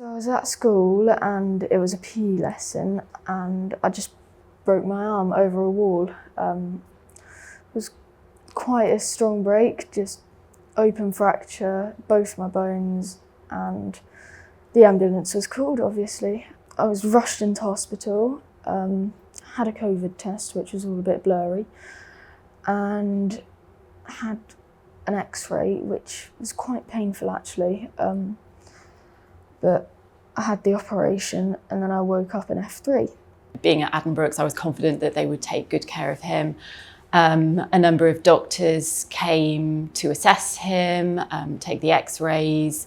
So I was at school and it was a PE lesson and I just broke my arm over a wall. It was quite a strong break, just open fracture, both my bones, and the ambulance was called, obviously. I was rushed into hospital, had a COVID test, which was all a bit blurry, and had an X-ray, which was quite painful actually. But I had the operation and then I woke up in F3. Being at Addenbrooke's, I was confident that they would take good care of him. A number of doctors came to assess him, take the X-rays,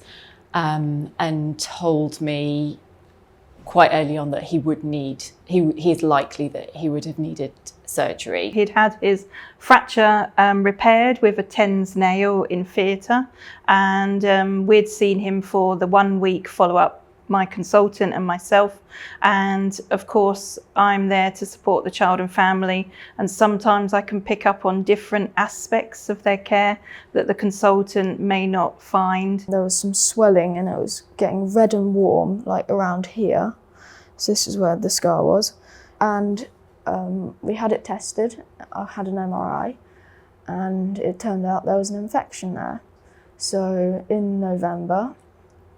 and told me quite early on that he is likely that he would have needed surgery. He'd had his fracture repaired with a TENS nail in theatre, and we'd seen him for the 1 week follow-up, my consultant and myself, and of course I'm there to support the child and family, and sometimes I can pick up on different aspects of their care that the consultant may not find. There was some swelling and it was getting red and warm, like around here. So this is where the scar was. And we had it tested. I had an MRI and it turned out there was an infection there. So in November,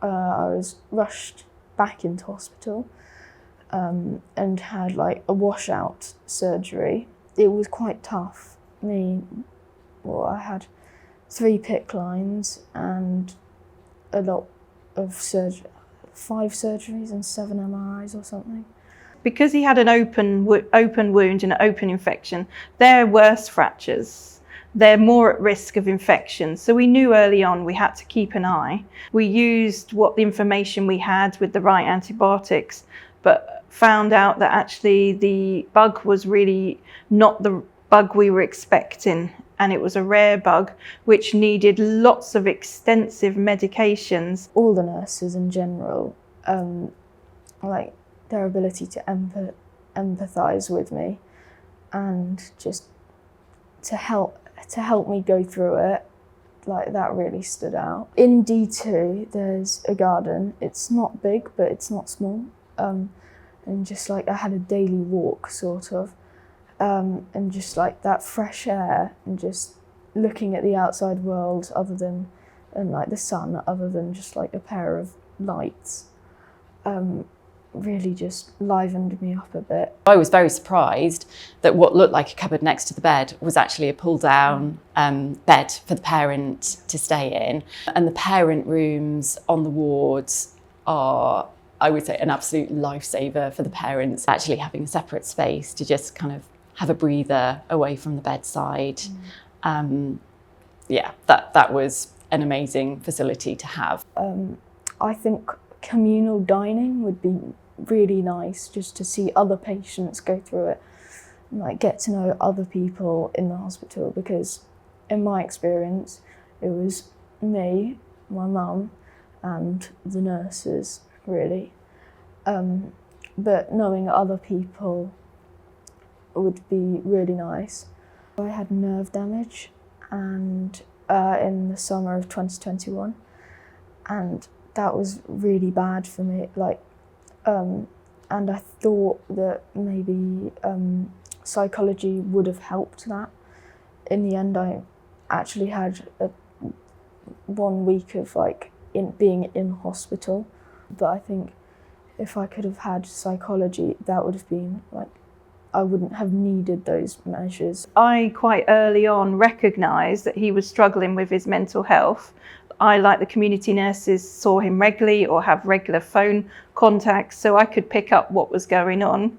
I was rushed back into hospital and had like a washout surgery. It was quite tough. I had 3 PICC lines and a lot of surgery, 5 surgeries and 7 MRIs or something. Because he had an open wound and an open infection, they're worse fractures. They're more at risk of infection. So we knew early on we had to keep an eye. We used what the information we had with the right antibiotics, but found out that actually the bug was really not the bug we were expecting. And it was a rare bug which needed lots of extensive medications. All the nurses in general, like their ability to empathise with me and just to help me go through it, like that really stood out. In D2 there's a garden. It's not big but it's not small, and just like I had a daily walk sort of, and just like that fresh air and just looking at the outside world and like the sun other than just like a pair of lights, really just livened me up a bit. I was very surprised that what looked like a cupboard next to the bed was actually a pull-down bed for the parent to stay in. And the parent rooms on the wards are, I would say, an absolute lifesaver for the parents. Actually having a separate space to just kind of have a breather away from the bedside. Yeah, that was an amazing facility to have. I think communal dining would be really nice, just to see other patients go through it and like get to know other people in the hospital, because in my experience it was me, my mum and the nurses really, but knowing other people would be really nice. I had nerve damage and in the summer of 2021, and that was really bad for me, and I thought that maybe psychology would have helped that. In the end, I actually had 1 week of being in hospital, but I think if I could have had psychology, that would have been I wouldn't have needed those measures. I quite early on recognised that he was struggling with his mental health. I, like the community nurses, saw him regularly or have regular phone contacts, so I could pick up what was going on.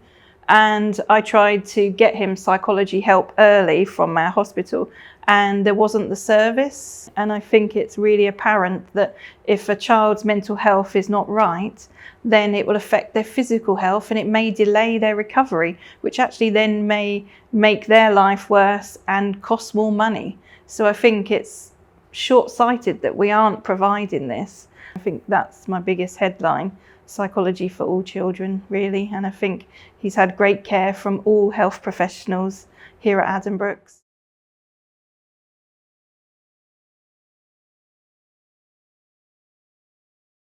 And I tried to get him psychology help early from our hospital, and there wasn't the service. And I think it's really apparent that if a child's mental health is not right, then it will affect their physical health and it may delay their recovery, which actually then may make their life worse and cost more money. So I think it's short-sighted that we aren't providing this. I think that's my biggest headline: psychology for all children, really. And I think he's had great care from all health professionals here at Addenbrooke's.